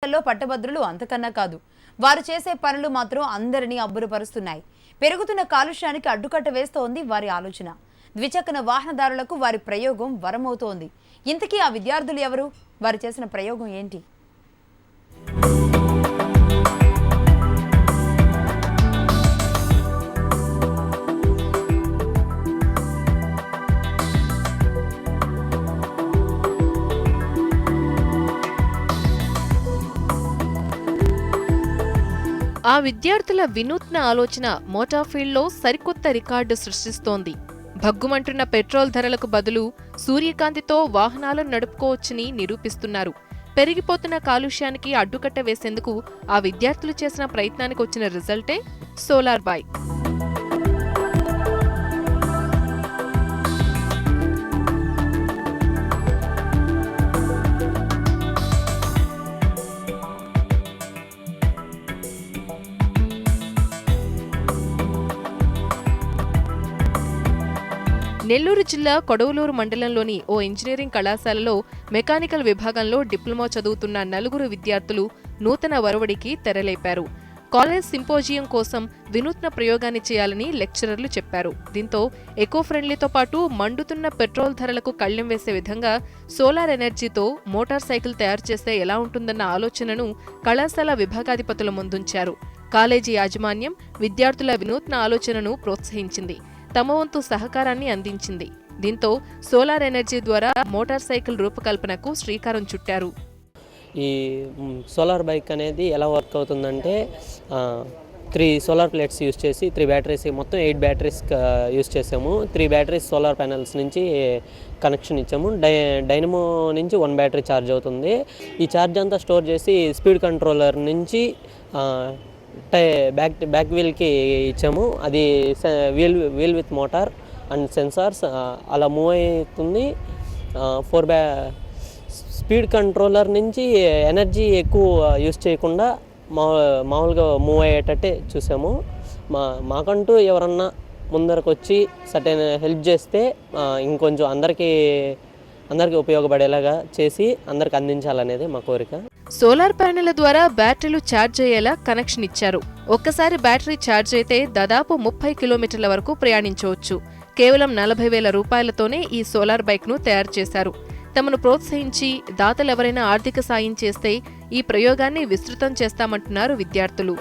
విషయాల్లో పట్టభద్రులు అంతకన్నా కాదు. వారు చేసే పనులు మాత్రం అందరినీ అబ్బురపరుస్తున్నాయి. పెరుగుతున్న కాలుష్యానికి అడ్డుకట్ట వేస్తోంది వారి ఆలోచన. ద్విచక్ర వాహనదారులకు వారి ప్రయోగం వరమవుతోంది. ఇంతకీ ఆ విద్యార్థులు ఎవరు? వారు చేసిన ప్రయోగం ఏంటి? ఆ విద్యార్థుల వినూత్న ఆలోచన మోటార్ ఫీల్డ్లో సరికొత్త రికార్డు సృష్టిస్తోంది. భగ్గుమంటున్న పెట్రోల్ ధరలకు బదులు సూర్యకాంతితో వాహనాలను నడుపుకోవచ్చని నిరూపిస్తున్నారు. పెరిగిపోతున్న కాలుష్యానికి అడ్డుకట్ట వేసేందుకు ఆ విద్యార్థులు చేసిన ప్రయత్నానికి వచ్చిన రిజల్టే సోలార్ బైక్. నెల్లూరు జిల్లా కొడవలూరు మండలంలోని ఓ ఇంజనీరింగ్ కళాశాలలో మెకానికల్ విభాగంలో డిప్లొమా చదువుతున్న 4 విద్యార్థులు నూతన వరవడికి తెరలేపారు. కాలేజ్ సింపోజియం కోసం వినూత్న ప్రయోగాన్ని చేయాలని లెక్చరర్లు చెప్పారు. దీంతో ఎకో ఫ్రెండ్లీతో పాటు మండుతున్న పెట్రోల్ ధరలకు కళ్లెం వేసే విధంగా సోలార్ ఎనర్జీతో మోటార్ సైకిల్ తయారు చేస్తే ఎలా ఉంటుందన్న ఆలోచనను కళాశాల విభాగాధిపతుల ముందుంచారు. కాలేజీ యాజమాన్యం విద్యార్థుల వినూత్న ఆలోచనను ప్రోత్సహించింది. తమ వంతు సహకారాన్ని అందించింది. దీంతో సోలార్ ఎనర్జీ ద్వారా మోటార్ సైకిల్ రూపకల్పనకు శ్రీకారం చుట్టారు. ఈ సోలార్ బైక్ అనేది ఎలా వర్క్ అవుతుందంటే 3 సోలార్ ప్లేట్స్ యూస్ చేసి 3 బ్యాటరీస్, మొత్తం 8 బ్యాటరీస్ యూస్ చేసాము. 3 బ్యాటరీస్ సోలార్ ప్యానెల్స్ నుంచి కనెక్షన్ ఇచ్చాము. డైనమో నుంచి 1 బ్యాటరీ ఛార్జ్ అవుతుంది. ఈ ఛార్జ్ అంతా స్టోర్ చేసి స్పీడ్ కంట్రోలర్ నుంచి బ్యాక్ వీల్కి ఇచ్చాము. అది wheel with motor and sensors అలా మూవ్ అవుతుంది. స్పీడ్ కంట్రోలర్ నుంచి ఎనర్జీ ఎక్కువ యూస్ చేయకుండా మామూలుగా మూవ్ అయ్యేటట్టే చూసాము. మాకంటూ ఎవరన్నా ముందరకు వచ్చి సర్టెన్ హెల్ప్ చేస్తే ఇంకొంచెం అందరికీ ఉపయోగపడేలాగా చేసి అందరికి అందించాలనేది మా కోరిక. సోలార్ ప్యానెళ్ల ద్వారా బ్యాటరీలు ఛార్జ్ అయ్యేలా కనెక్షన్ ఇచ్చారు. ఒక్కసారి బ్యాటరీ ఛార్జ్ అయితే దాదాపు 30 కిలోమీటర్ల వరకు ప్రయాణించవచ్చు. కేవలం 40,000 రూపాయలతోనే ఈ సోలార్ బైక్ను తయారు చేశారు. తమను ప్రోత్సహించి దాతలెవరైనా ఆర్థిక సాయం చేస్తే ఈ ప్రయోగాన్ని విస్తృతం చేస్తామంటున్నారు విద్యార్థులు.